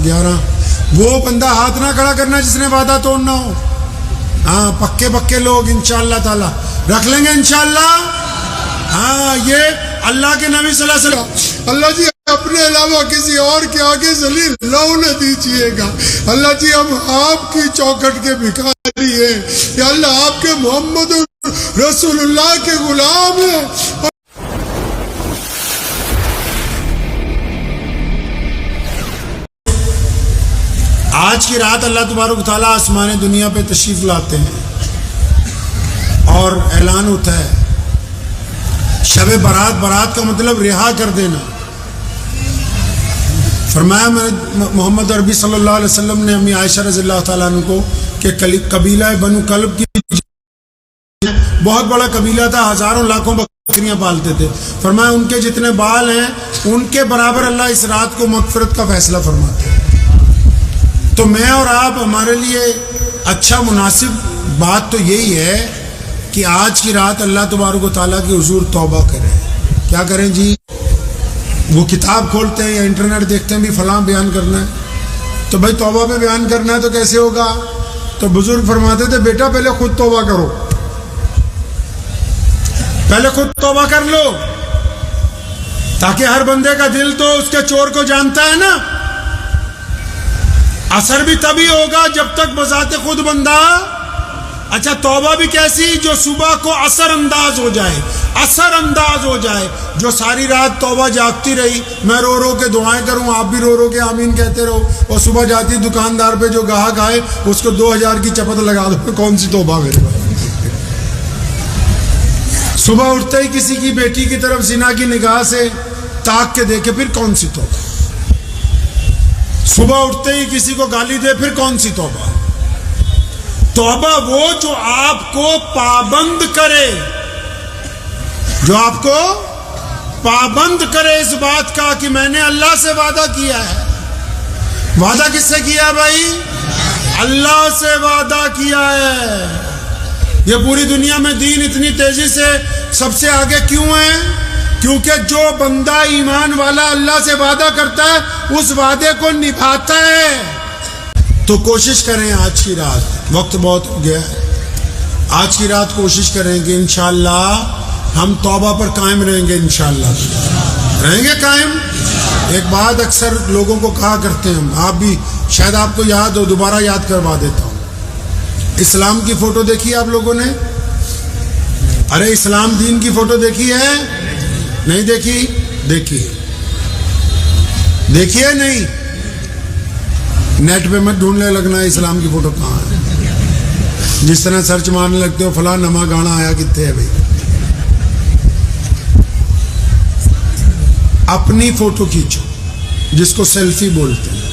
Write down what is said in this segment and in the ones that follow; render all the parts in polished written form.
11 وہ بندہ ہاتھ نہ کھڑا کرنا جس نے وعدہ توڑنا ہو. ہاں پکے لوگ انشاءاللہ تعالی رکھ لیں گے انشاءاللہ. ہاں یہ اللہ کے نبی صلی اللہ علیہ وسلم. اللہ جی اپنے علاوہ کسی اور کے آگے ذلیل نہ دیجیے گا. اللہ جی ہم آپ کی چوکھٹ کے بھکاری ہیں یا اللہ آپ کے محمد رسول اللہ کے غلام ہیں. آج کی رات اللہ تبارک و تعالیٰ آسمان دنیا پہ تشریف لاتے ہیں اور اعلان ہوتا ہے شب برات کا مطلب رہا کر دینا. فرمایا محمد عربی صلی اللہ علیہ وسلم نے امی عائشہ رضی اللہ تعالیٰ عنہ کو کہ قبیلہ بنو کلب کی بہت بڑا قبیلہ تھا, ہزاروں لاکھوں بکریاں پالتے تھے. فرمایا ان کے جتنے بال ہیں ان کے برابر اللہ اس رات کو مغفرت کا فیصلہ فرماتے ہیں. تو میں اور آپ ہمارے لیے اچھا مناسب بات تو یہی ہے کہ آج کی رات اللہ تبارک و تعالیٰ کے حضور توبہ کریں. کیا کریں جی؟ وہ کتاب کھولتے ہیں یا انٹرنیٹ دیکھتے ہیں بھی فلاں بیان کرنا ہے تو بھائی توبہ پہ بیان کرنا ہے تو کیسے ہوگا؟ تو بزرگ فرماتے تھے بیٹا پہلے خود توبہ کرو, پہلے خود توبہ کر لو, تاکہ ہر بندے کا دل تو اس کے چور کو جانتا ہے نا. اثر بھی تبھی ہوگا جب تک بذات خود بندہ. اچھا توبہ بھی کیسی؟ جو صبح کو اثر انداز ہو جائے, اثر انداز ہو جائے. جو ساری رات توبہ جاگتی رہی, میں رو کے دعائیں کروں, آپ بھی رو کے آمین کہتے رہو, اور صبح جاتی دکاندار پہ جو گاہک آئے اس کو 2000 کی چپت لگا دو, کون سی توبہ میرے بھائی. صبح اٹھتے ہی کسی کی بیٹی کی طرف زنا کی نگاہ سے تاک کے دیکھے, پھر کون سی توبہ. صبح اٹھتے ہی کسی کو گالی دے, پھر کون سی توبہ. توبہ وہ جو آپ کو پابند کرے, جو آپ کو پابند کرے اس بات کا کہ میں نے اللہ سے وعدہ کیا ہے. وعدہ کس سے کیا ہے بھائی؟ اللہ سے وعدہ کیا ہے. یہ پوری دنیا میں دین اتنی تیزی سے سب سے آگے کیوں ہے؟ کیونکہ جو بندہ ایمان والا اللہ سے وعدہ کرتا ہے اس وعدے کو نبھاتا ہے. تو کوشش کریں آج کی رات, وقت بہت ہو گیا ہے, آج کی رات کوشش کریں کہ انشاءاللہ ہم توبہ پر قائم رہیں گے. انشاءاللہ رہیں گے قائم. ایک بات اکثر لوگوں کو کہا کرتے ہیں, آپ بھی شاید آپ کو یاد ہو, دوبارہ یاد کروا دیتا ہوں. اسلام کی فوٹو دیکھی آپ لوگوں نے؟ ارے اسلام دین کی فوٹو دیکھی ہے؟ نہیں دیکھی؟ دیکھیے, دیکھیے نہیں. نیٹ پہ مت ڈھونڈنے لگنا اسلام کی فوٹو کہاں ہے. جس طرح سرچ مارنے لگتے ہو فلاں نما گانا آیا کتنے ہے بھائی. اپنی فوٹو کھینچو جس کو سیلفی بولتے ہیں,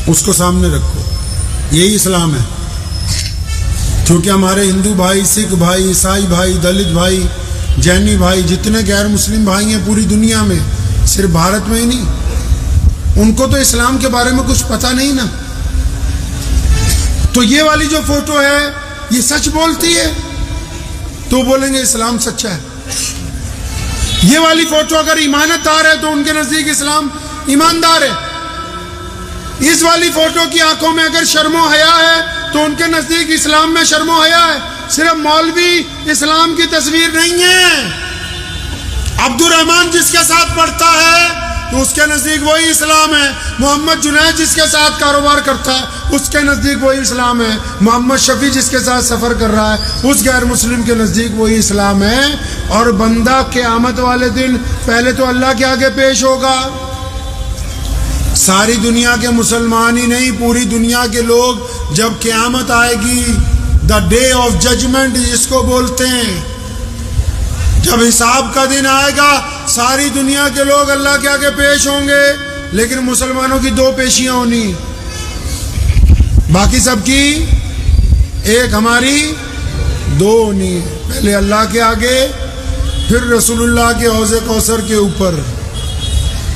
اس کو سامنے رکھو. یہی اسلام ہے. کیونکہ ہمارے ہندو بھائی, سکھ بھائی, عیسائی بھائی, دلت بھائی, جینی بھائی, جتنے غیر مسلم بھائی ہیں پوری دنیا میں, صرف بھارت میں ہی نہیں, ان کو تو اسلام کے بارے میں کچھ پتہ نہیں نا. تو یہ والی جو فوٹو ہے یہ سچ بولتی ہے تو بولیں گے اسلام سچا ہے. یہ والی فوٹو اگر ایمانت دار ہے تو ان کے نزدیک اسلام ایماندار ہے. اس والی فوٹو کی آنکھوں میں اگر شرم و حیا ہے تو ان کے نزدیک اسلام میں شرم و حیا ہے. صرف مولوی اسلام کی تصویر نہیں ہے. عبد الرحمان جس کے ساتھ پڑھتا ہے تو اس کے نزدیک وہی اسلام ہے. محمد جنید جس کے ساتھ کاروبار کرتا ہے اس کے نزدیک وہی اسلام ہے. محمد شفیع جس کے ساتھ سفر کر رہا ہے اس غیر مسلم کے نزدیک وہی اسلام ہے. اور بندہ قیامت والے دن پہلے تو اللہ کے آگے پیش ہوگا. ساری دنیا کے مسلمان ہی نہیں, پوری دنیا کے لوگ جب قیامت آئے گی, دا ڈے آف ججمنٹ جس کو بولتے ہیں, جب حساب کا دن آئے گا ساری دنیا کے لوگ اللہ کے آگے پیش ہوں گے, لیکن مسلمانوں کی 2 پیشیاں ہونی, باقی سب کی ایک, ہماری 2 ہونی. پہلے اللہ کے آگے, پھر رسول اللہ کے حوض کوثر کے اوپر.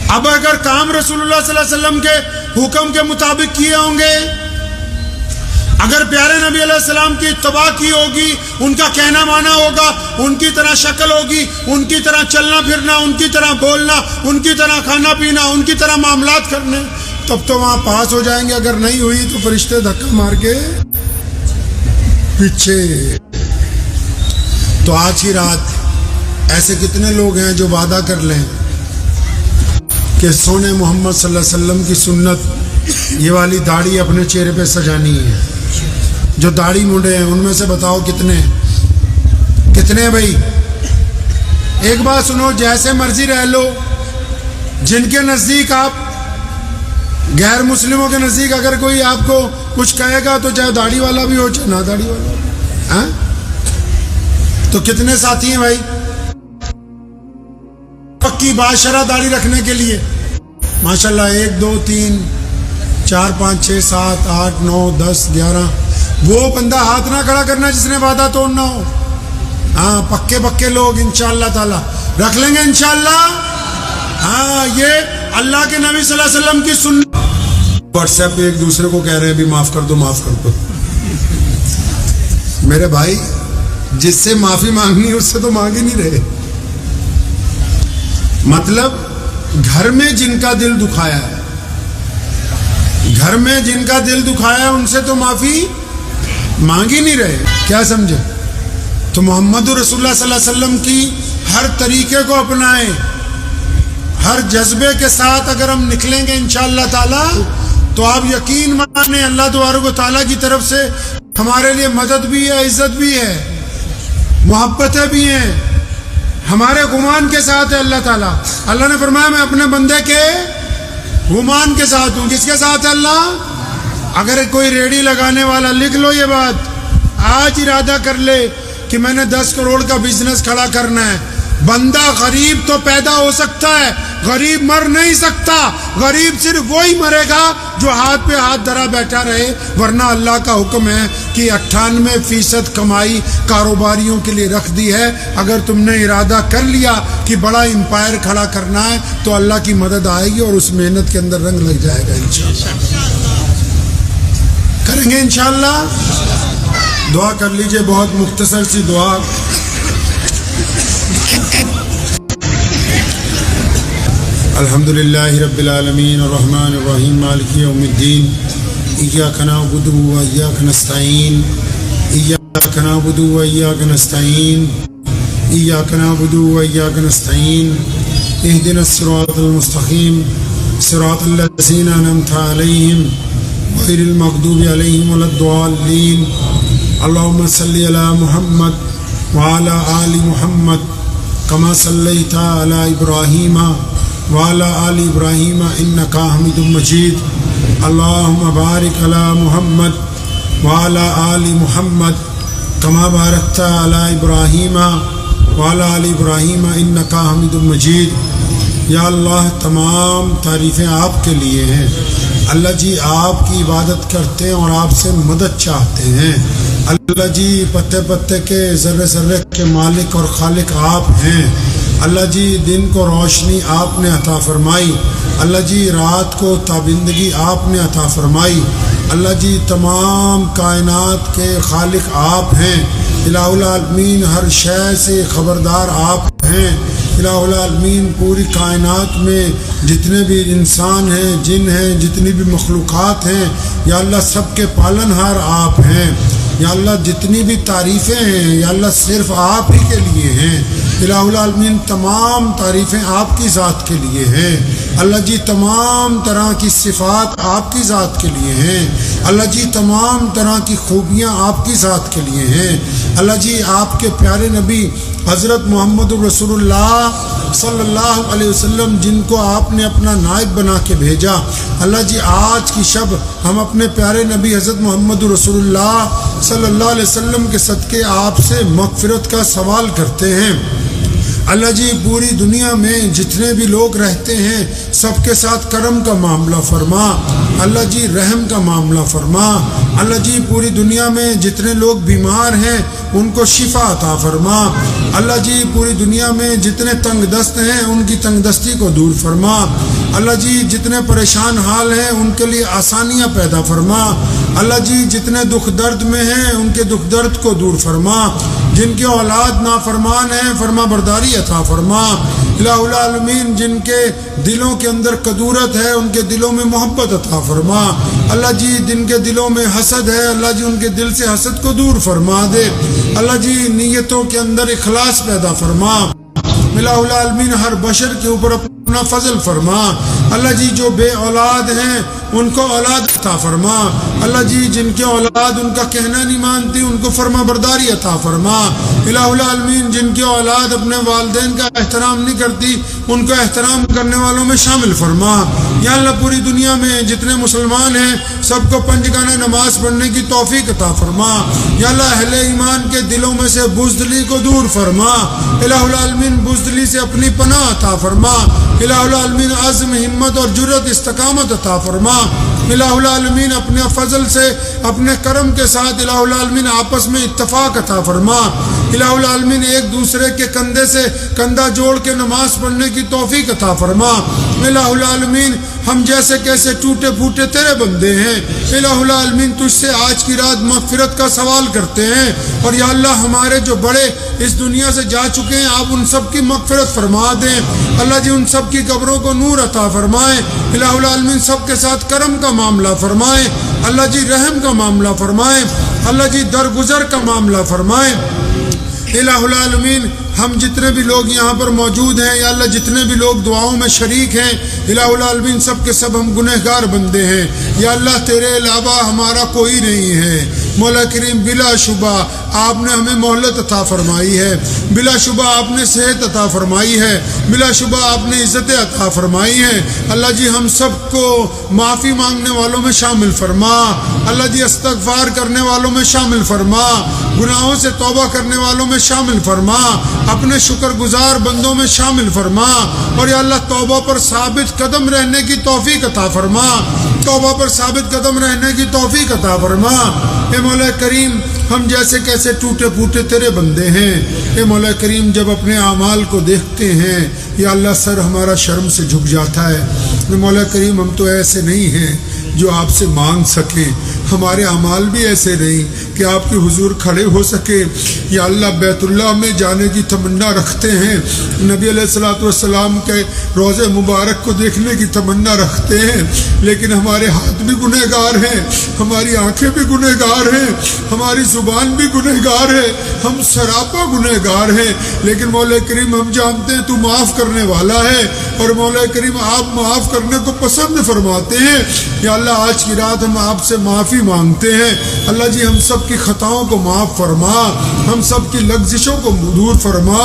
اب اگر کام رسول اللہ صلی اللہ علیہ وسلم کے حکم کے مطابق کیے ہوں گے, اگر پیارے نبی علیہ السلام کی اتباع کی ہوگی, ان کا کہنا مانا ہوگا, ان کی طرح شکل ہوگی, ان کی طرح چلنا پھرنا, ان کی طرح بولنا, ان کی طرح کھانا پینا, ان کی طرح معاملات کرنے, تب تو وہاں پاس ہو جائیں گے، اگر نہیں ہوئی تو فرشتے دھکا مار کے پیچھے۔ تو آج کی رات ایسے کتنے لوگ ہیں جو وعدہ کر لیں کہ سونے محمد صلی اللہ علیہ وسلم کی سنت یہ والی داڑھی اپنے چہرے پہ سجانی ہے۔ جو داڑھی منڈے ہیں ان میں سے بتاؤ کتنے ہیں بھائی؟ ایک بات سنو، جیسے مرضی رہ لو، جن کے نزدیک آپ غیر مسلموں کے نزدیک اگر کوئی آپ کو کچھ کہے گا تو چاہے داڑھی والا بھی ہو چاہے نہ داڑھی والا ہو، ہاں؟ تو کتنے ساتھی ہیں بھائی پکی باشرہ داڑھی رکھنے کے لیے؟ ماشاءاللہ 1 2 3 4 5 6 7 8 9 10 11۔ وہ بندہ ہاتھ نہ کھڑا کرنا جس نے وعدہ توڑنا ہو۔ ہاں پکے لوگ انشاءاللہ تعالی رکھ لیں گے انشاءاللہ۔ ہاں یہ اللہ کے نبی صلی اللہ علیہ وسلم کی سنت۔ واٹس ایپ پہ ایک دوسرے کو کہہ رہے ہیں بھی معاف کر دو۔ میرے بھائی جس سے معافی مانگنی اس سے تو مانگ ہی نہیں رہے۔ مطلب گھر میں جن کا دل دکھایا ہے ان سے تو معافی مانگ ہی نہیں رہے۔ کیا سمجھے؟ تو محمد رسول اللہ صلی اللہ علیہ وسلم کی ہر طریقے کو اپنائیں، ہر جذبے کے ساتھ اگر ہم نکلیں گے انشاءاللہ تعالی تو آپ یقین مانیں اللہ تبارک و تعالیٰ کی طرف سے ہمارے لیے مدد بھی ہے، عزت بھی ہے، محبتیں بھی ہیں، ہمارے گمان کے ساتھ ہے اللہ تعالیٰ۔ اللہ نے فرمایا میں اپنے بندے کے گمان کے ساتھ ہوں۔ کس کے ساتھ ہے اللہ؟ اگر کوئی ریڑھی لگانے والا لکھ لو یہ بات، آج ارادہ کر لے کہ میں نے 10 کروڑ کا بزنس کھڑا کرنا ہے۔ بندہ غریب تو پیدا ہو سکتا ہے، غریب مر نہیں سکتا۔ غریب صرف وہی مرے گا جو ہاتھ پہ ہاتھ دھرا بیٹھا رہے، ورنہ اللہ کا حکم ہے کہ 98% کمائی کاروباریوں کے لیے رکھ دی ہے۔ اگر تم نے ارادہ کر لیا کہ بڑا امپائر کھڑا کرنا ہے تو اللہ کی مدد آئے گی اور اس محنت کے اندر رنگ لگ جائے گا انشاءاللہ۔ کریں گے انشاءاللہ؟ دعا کر لیجئے، بہت مختصر سی دعا۔ الحمدللہ رب العالمین الرحمن الرحیم مالک یوم الدین ایاک نعبد و ایاک نستعین ایاک نعبد و ایاک نستعین ایاک نعبد و ایاک نستعین اهدنا الصراط المستقیم صراط الذین انعمت علیہم غیر المغضوب علیہم ولا الضالین۔ اللهم صل علی محمد وعلى آل محمد كما صليت على إبراهيم وعلى آل إبراهيم إنك حميد مجيد۔ اللهم بارك على محمد وعلى آل محمد كما باركت على إبراهيم وعلى آل إبراهيم إنك حميد مجيد۔ یا اللہ تمام تعریفیں آپ کے لیے ہیں۔ اللہ جی آپ کی عبادت کرتے ہیں اور آپ سے مدد چاہتے ہیں۔ اللہ جی پتے پتے کے ذرے ذرے کے مالک اور خالق آپ ہیں۔ اللہ جی دن کو روشنی آپ نے عطا فرمائی، اللہ جی رات کو تابندگی آپ نے عطا فرمائی۔ اللہ جی تمام کائنات کے خالق آپ ہیں۔ الہ العالمین ہر شے سے خبردار آپ ہیں۔ الہ العالمین پوری کائنات میں جتنے بھی انسان ہیں، جن ہیں، جتنی بھی مخلوقات ہیں، یا اللہ سب کے پالن ہار آپ ہیں۔ یا اللہ جتنی بھی تعریفیں ہیں یا اللہ صرف آپ ہی کے لیے ہیں۔ الہ العالمین تمام تعریفیں آپ کی ذات کے لیے ہیں۔ اللہ جی تمام طرح کی صفات آپ کی ذات کے لیے ہیں۔ اللہ جی تمام طرح کی خوبیاں آپ کی ذات کے لیے ہیں۔ اللہ جی آپ کے پیارے نبی حضرت محمد رسول اللہ صلی اللہ علیہ وسلم جن کو آپ نے اپنا نائب بنا کے بھیجا، اللہ جی آج کی شب ہم اپنے پیارے نبی حضرت محمد رسول اللہ صلی اللہ علیہ وسلم کے صدقے آپ سے مغفرت کا سوال کرتے ہیں۔ اللہ جی پوری دنیا میں جتنے بھی لوگ رہتے ہیں سب کے ساتھ کرم کا معاملہ فرما، اللہ جی رحم کا معاملہ فرما۔ اللہ جی پوری دنیا میں جتنے لوگ بیمار ہیں ان کو شفا عطا فرما۔ اللہ جی پوری دنیا میں جتنے تنگ دست ہیں ان کی تنگ دستی کو دور فرما۔ اللہ جی جتنے پریشان حال ہیں ان کے لیے آسانیاں پیدا فرما۔ اللہ جی جتنے دکھ درد میں ہیں ان کے دکھ درد کو دور فرما۔ جن کے اولاد نافرمان ہیں فرما برداری عطا فرما۔ الہ العالمین جن کے دلوں کے اندر کدورت ہے ان کے دلوں میں محبت عطا فرما. اللہ جی جن کے دلوں میں حسد ہے اللہ جی ان کے دل سے حسد کو دور فرما دے. اللہ جی نیتوں کے اندر اخلاص پیدا فرما. الہ العالمین ہر بشر کے اوپر اپنا فضل فرما. اللہ جی جو بے اولاد ہیں ان کو اولاد عطا فرما. اللہ جی جن کے اولاد ان کا کہنا نہیں مانتی ان کو فرما برداری عطا فرما. الہ العالمین جن کے اولاد اپنے والدین کا احترام نہیں کرتی ان کو احترام کرنے والوں میں شامل فرما. یا اللہ پوری دنیا میں جتنے مسلمان ہیں سب کو پنجگانہ نماز پڑھنے کی توفیق عطا فرما. یا اللہ اہل ایمان کے دلوں میں سے بزدلی کو دور فرما. الہ العالمین بزدلی سے اپنی پناہ عطا فرما. الہ العالمین عزم ہمت اور جرأت استقامت عطا فرما. الہ العالمین اپنے فضل سے اپنے کرم کے ساتھ الہ العالمین آپس میں اتفاق عطا فرما. الہ العالمین ایک دوسرے کے کندھے سے کندھا جوڑ کے نماز پڑھنے کی توفیق عطا فرما. الہ العالمین ہم جیسے کیسے ٹوٹے پھوٹے تیرے بندے ہیں. الہ العالمین تجھ سے آج کی رات مغفرت کا سوال کرتے ہیں. اور یا اللہ ہمارے جو بڑے اس دنیا سے جا چکے ہیں آپ ان سب کی مغفرت فرما دیں. اللہ جی ان سب کی قبروں کو نور عطا فرمائیں. الہ العالمین سب کے ساتھ کرم کا معاملہ فرمائیں. اللہ جی رحم کا معاملہ فرمائیں. اللہ جی درگزر کا معاملہ فرمائیں. الہ العالمین ہم جتنے بھی لوگ یہاں پر موجود ہیں یا اللہ جتنے بھی لوگ دعاؤں میں شریک ہیں الہ العالمین سب کے سب ہم گنہگار بندے ہیں. یا اللہ تیرے علاوہ ہمارا کوئی نہیں ہے. مولا کریم بلا شبہ آپ نے ہمیں مہلت عطا فرمائی ہے. بلا شبہ آپ نے صحت عطا فرمائی ہے. بلا شبہ آپ نے عزت عطا فرمائی ہیں. اللہ جی ہم سب کو معافی مانگنے والوں میں شامل فرما. اللہ جی استغفار کرنے والوں میں شامل فرما. گناہوں سے توبہ کرنے والوں میں شامل فرما. اپنے شکر گزار بندوں میں شامل فرما. اور یا اللہ توبہ پر ثابت قدم رہنے کی توفیق عطا فرما. توبہ پر ثابت قدم رہنے کی توفیق عطا فرما. اے مولا کریم ہم جیسے کیسے ٹوٹے پھوٹے تیرے بندے ہیں. اے مولا کریم جب اپنے اعمال کو دیکھتے ہیں یا اللہ سر ہمارا شرم سے جھک جاتا ہے. اے مولا کریم ہم تو ایسے نہیں ہیں جو آپ سے مانگ سکیں. ہمارے اعمال بھی ایسے نہیں کہ آپ کے حضور کھڑے ہو سکے. یا اللہ بیت اللہ میں جانے کی تمنا رکھتے ہیں. نبی علیہ الصلوۃ والسلام کے روضہ مبارک کو دیکھنے کی تمنا رکھتے ہیں. لیکن ہمارے ہاتھ بھی گنہگار ہیں, ہماری آنکھیں بھی گنہگار ہیں, ہماری زبان بھی گنہگار ہے, ہم سراپا گنہگار ہیں. لیکن مولا کریم ہم جانتے ہیں تو معاف کرنے والا ہے اور مولا کریم آپ معاف کرنے کو پسند فرماتے ہیں. یا اللہ آج کی رات ہم آپ سے معافی مانگتے ہیں. اللہ جی ہم سب کی خطاؤں کو معاف فرما, ہم سب کی لغزشوں کو دور فرما.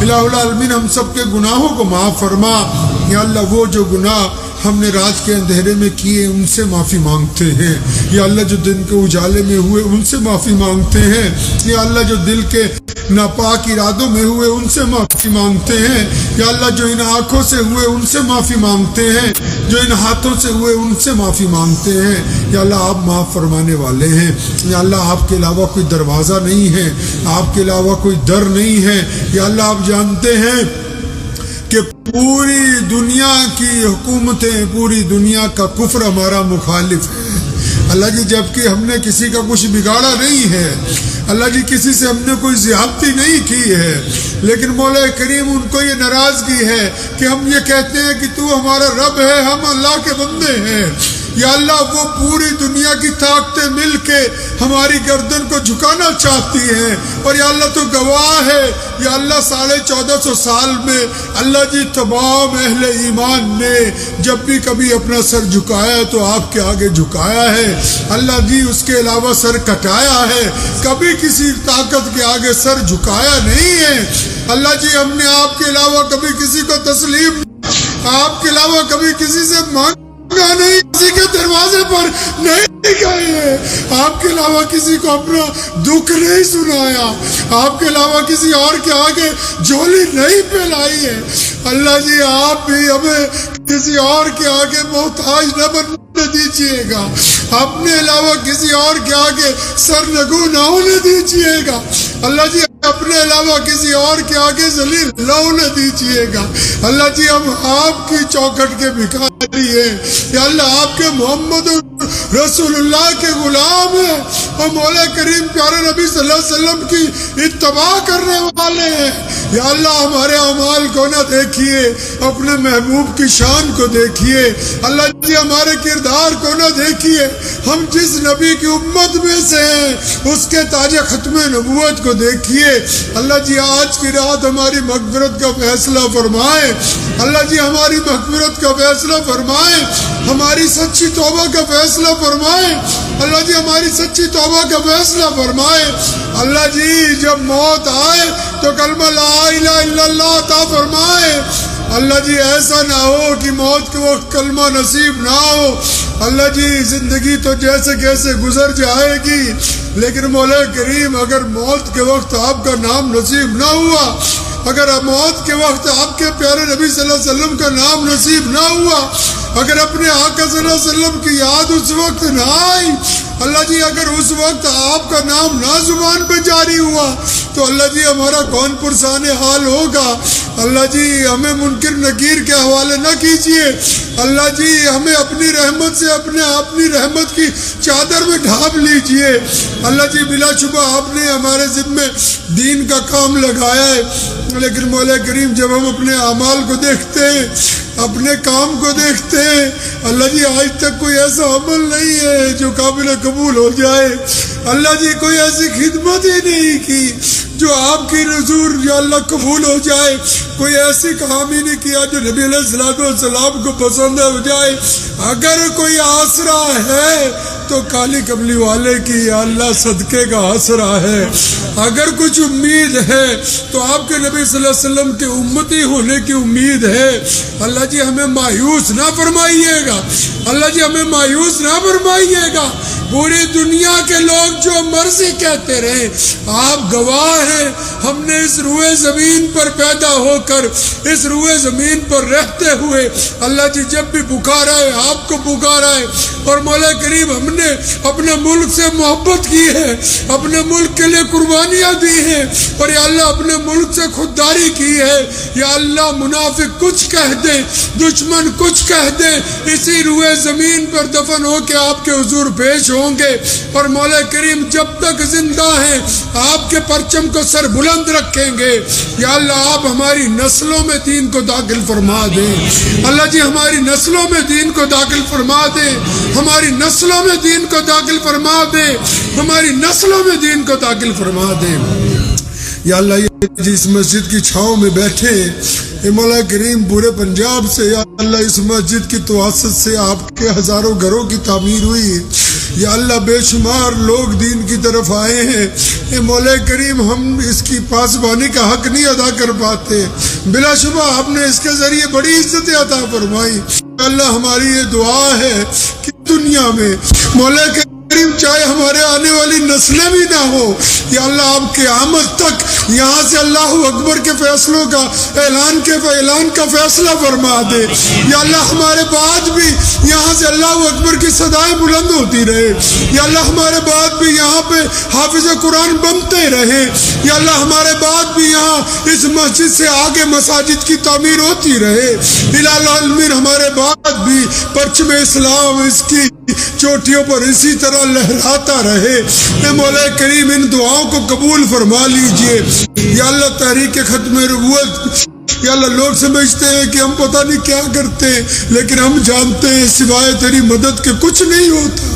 الہ العالمین ہم سب کے گناہوں کو معاف فرما. یا اللہ وہ جو گناہ ہم نے رات کے اندھیرے میں کیے ان سے معافی مانگتے ہیں. یا اللہ جو دن کے اجالے میں ہوئے ان سے معافی مانگتے ہیں. یا اللہ جو دل کے ناپاک ارادوں میں ہوئے ان سے معافی مانگتے ہیں. یا اللہ جو ان آنکھوں سے ہوئے ان سے معافی مانگتے ہیں, جو ان ہاتھوں سے ہوئے ان سے معافی مانگتے ہیں. یا اللہ آپ معاف فرمانے والے ہیں. یا اللہ آپ کے علاوہ کوئی دروازہ نہیں ہے, آپ کے علاوہ کوئی در نہیں ہے. یا اللہ آپ جانتے ہیں کہ پوری دنیا کی حکومتیں, پوری دنیا کا کفر ہمارا مخالف ہے. اللہ جی جبکہ ہم نے کسی کا کچھ بگاڑا نہیں ہے, اللہ جی کسی سے ہم نے کوئی زیادتی نہیں کی ہے, لیکن مولا کریم ان کو یہ ناراضگی ہے کہ ہم یہ کہتے ہیں کہ تو ہمارا رب ہے, ہم اللہ کے بندے ہیں. یا اللہ وہ پوری دنیا کی طاقتیں مل کے ہماری گردن کو جھکانا چاہتی ہیں. اور یا اللہ تو گواہ ہے. یا اللہ 1450 سال میں اللہ جی تمام اہل ایمان نے جب بھی کبھی اپنا سر جھکایا تو آپ کے آگے جھکایا ہے. اللہ جی اس کے علاوہ سر کٹایا ہے, کبھی کسی طاقت کے آگے سر جھکایا نہیں ہے. اللہ جی ہم نے آپ کے علاوہ کبھی کسی کو تسلیم, آپ کے علاوہ کبھی کسی سے مانگا نہیں, کسی کے دروازے پر نہیں گئے, آپ کے علاوہ کسی کو اپنا دکھ نہیں سنایا, آپ کے علاوہ کسی اور کے آگے جھولی نہیں پھیلائی ہے. اللہ جی آپ بھی ہمیں کسی اور کے آگے محتاج نہ بننے دیجیے گا, اپنے علاوہ کسی اور کے آگے سرنگو نہ ہونے دیجیے گا. اللہ جی اپنے علاوہ کسی اور کے آگے ذلیل نہ ہونے دیجیے گا. اللہ جی ہم آپ کی چوکھٹ کے بھکاری ہیں. یا اللہ آپ کے محمد رسول اللہ کے غلام ہیں اور مولا کریم پیارے نبی صلی اللہ علیہ وسلم کی اتباع کرنے والے ہیں۔ یا اللہ ہمارے اعمال کو نہ دیکھیے، اپنے محبوب کی شان کو دیکھیے۔ اللہ جی ہمارے کردار کو نہ دیکھیے، ہم جس نبی کی امت میں سے ہیں اس کے تاج ختم نبوت کو دیکھیے۔ اللہ جی آج کی رات ہماری مغفرت کا فیصلہ فرمائے، اللہ جی ہماری مغفرت کا فیصلہ فرمائے، ہماری سچی توبہ کا فیصلہ فرمائے، اللہ جی ہماری سچی توبہ کا فیصلہ فرمائے۔ اللہ جی جب موت آئے تو کلمہ لا الہ الا اللہ عطا فرمائے۔ اللہ جی ایسا نہ ہو کہ موت کے وقت کلمہ نصیب نہ ہو۔ اللہ جی زندگی تو جیسے کیسے گزر جائے گی، لیکن مولا کریم اگر موت کے وقت آپ کا نام نصیب نہ ہوا، اگر موت کے وقت آپ کے پیارے نبی صلی اللہ علیہ وسلم کا نام نصیب نہ ہوا، اگر اپنے آقا صلی اللہ علیہ وسلم کی یاد اس وقت نہ آئی، اللہ جی اگر اس وقت آپ کا نام نہ زبان پہ جاری ہوا، تو اللہ جی ہمارا کون پرسان حال ہوگا۔ اللہ جی ہمیں منکر نکیر کے حوالے نہ کیجیے، اللہ جی ہمیں اپنی رحمت سے اپنی رحمت کی چادر میں ڈھانپ لیجیے۔ اللہ جی بلا شبہ آپ نے ہمارے ذمے دین کا کام لگایا ہے، لیکن مولا کریم جب ہم اپنے اعمال کو دیکھتے ہیں، اپنے کام کو دیکھتے ہیں، اللہ جی آج تک کوئی ایسا عمل نہیں ہے جو قابل قبول ہو جائے۔ اللہ جی کوئی ایسی خدمت ہی نہیں کی جو آپ کی حضور یا اللہ قبول ہو جائے، کوئی ایسی کام ہی نہیں کیا جو نبی علیہ السلام کو پسند ہو جائے۔ اگر کوئی آسرا ہے تو کالی کملی والے کی یا اللہ صدقے کا آسرا ہے، اگر کچھ امید ہے تو آپ کے نبی صلی اللہ علیہ وسلم کے امتی ہونے کی امید ہے۔ اللہ جی ہمیں مایوس نہ فرمائیے گا، اللہ جی ہمیں مایوس نہ فرمائیے گا۔ پوری دنیا کے لوگ جو مرضی کہتے رہے، آپ گواہ ہیں، ہم نے اس روئے زمین پر پیدا ہو کر، اس روئے زمین پر رہتے ہوئے اللہ جی جب بھی پکارا ہے آپ کو پکارا ہے، اور مولا کریم ہم نے اپنے ملک سے محبت کی ہے، اپنے ملک کے لیے قربانیاں دی ہیں، اور یا اللہ اپنے ملک سے خودداری کی ہے۔ یا اللہ منافق کچھ کہہ دیں، دشمن کچھ کہہ دیں، اسی روئے زمین پر دفن ہو کے آپ کے حضور پیش ہوں گے، اور مولا کریم جب تک زندہ ہیں آپ کے پرچم کو سر بلند رکھیں گے۔ یا اللہ آپ ہماری نسلوں میں دین کو داخل فرما دیں، اللہ جی ہماری نسلوں میں دین کو داخل فرما دیں، ہماری نسلوں میں دین کو داخل فرما دیں، ہماری نسلوں میں دین کو داخل فرما دیں۔ یا اللہ یہ جس مسجد کی چھاؤں میں بیٹھے اے مولا کریم پورے پنجاب سے، یا اللہ اس مسجد کی توسط سے آپ کے ہزاروں گھروں کی تعمیر ہوئی، یا اللہ بے شمار لوگ دین کی طرف آئے ہیں۔ اے مولا کریم ہم اس کی پاسبانی کا حق نہیں ادا کر پاتے، بلا شبہ آپ نے اس کے ذریعے بڑی عزت عطا فرمائی۔ اللہ ہماری یہ دعا ہے کہ دنیا میں مولا کریم چاہے ہمارے آنے والی نسلیں بھی نہ ہو، یا اللہ آپ کے آمد تک یہاں سے اللہ اکبر کے فیصلوں کا اعلان کا فیصلہ فرما دے۔ یا اللہ ہمارے بعد بھی یہاں سے اللہ اکبر کی صدائیں بلند ہوتی رہے، یا اللہ ہمارے بعد بھی یہاں پہ حافظ قرآن بنتے رہے، یا اللہ ہمارے بعد بھی یہاں اس مسجد سے آگے مساجد کی تعمیر ہوتی رہے، الہ العالمین ہمارے بعد بھی پرچم اسلام اس کی چوٹیوں پر اسی طرح لہراتا رہے۔ اے مولا کریم ان دعاؤں کو قبول فرما لیجئے۔ یا اللہ تحریک ختم نبوت، یا اللہ لوگ سمجھتے ہیں کہ ہم پتہ نہیں کیا کرتے ہیں، لیکن ہم جانتے ہیں سوائے تیری مدد کے کچھ نہیں ہوتا۔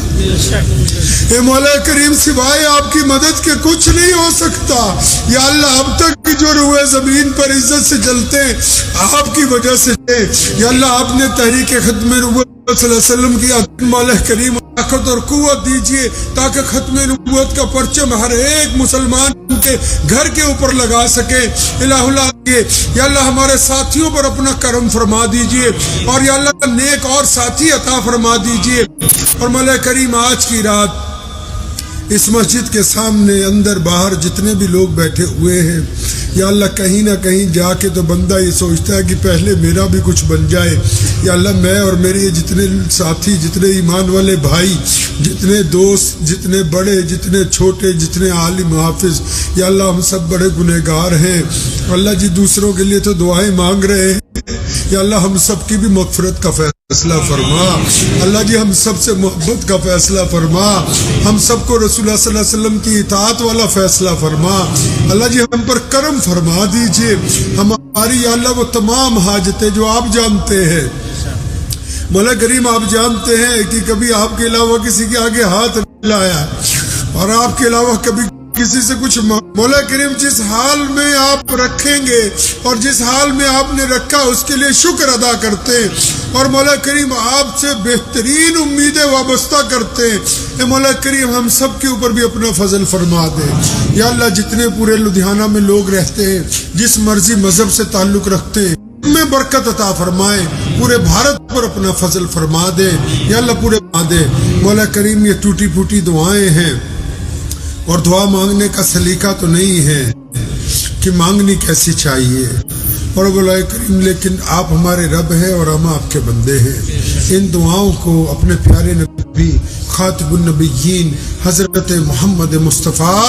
اے مولا کریم سوائے آپ کی مدد کے کچھ نہیں ہو سکتا۔ یا اللہ اب تک جو روئے زمین پر عزت سے چلتے ہیں آپ کی وجہ سے۔ یا اللہ آپ نے تحریک ختم نبوت صلی اللہ علیہ وسلم کی مولا کریم طاقت اور قوت دیجیے تاکہ ختم نبوت کا پرچم ہر ایک مسلمان کے گھر کے اوپر لگا سکے۔ الہ اللہ یا اللہ ہمارے ساتھیوں پر اپنا کرم فرما دیجیے، اور یا اللہ نیک اور ساتھی عطا فرما دیجیے۔ اور مولا کریم آج کی رات اس مسجد کے سامنے اندر باہر جتنے بھی لوگ بیٹھے ہوئے ہیں، یا اللہ کہیں نہ کہیں جا کے تو بندہ یہ سوچتا ہے کہ پہلے میرا بھی کچھ بن جائے۔ یا اللہ میں اور میرے یہ جتنے ساتھی، جتنے ایمان والے بھائی، جتنے دوست، جتنے بڑے، جتنے چھوٹے، جتنے عالم حافظ، یا اللہ ہم سب بڑے گنہگار ہیں۔ اللہ جی دوسروں کے لیے تو دعائیں مانگ رہے ہیں، یا اللہ ہم سب کی بھی مغفرت کا فیصلہ فیصلہ فرما. اللہ جی ہم سب سے محبت کا فیصلہ فرما. ہم سب کو رسول اللہ صلی اللہ علیہ وسلم کی اطاعت والا فیصلہ فرما. اللہ جی ہم پر کرم فرما دیجئے. ہماری یا اللہ وہ تمام حاجتیں جو آپ جانتے ہیں مولا کریم، آپ جانتے ہیں کہ کبھی آپ کے علاوہ کسی کے آگے ہاتھ نہیں لایا اور آپ کے علاوہ کبھی کسی سے کچھ مولا کریم جس حال میں آپ رکھیں گے اور جس حال میں آپ نے رکھا اس کے لیے شکر ادا کرتے ہیں اور مولا کریم آپ سے بہترین امیدیں وابستہ کرتے ہیں. اے مولا کریم ہم سب کے اوپر بھی اپنا فضل فرما دے. یا اللہ جتنے پورے لدھیانہ میں لوگ رہتے ہیں، جس مرضی مذہب سے تعلق رکھتے ہیں، میں برکت عطا فرمائے. پورے بھارت پر اپنا فضل فرما دے. یا اللہ پورے دے. مولا کریم یہ ٹوٹی پھوٹی دعائیں ہیں اور دعا مانگنے کا سلیقہ تو نہیں ہے کہ مانگنی کیسی چاہیے اور مولا کریم، لیکن آپ ہمارے رب ہیں اور ہم آپ کے بندے ہیں. ان دعاؤں کو اپنے پیارے نبی خاتم النبیین حضرت محمد مصطفیٰ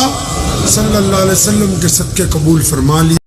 صلی اللہ علیہ وسلم کے صدقے قبول فرما لی.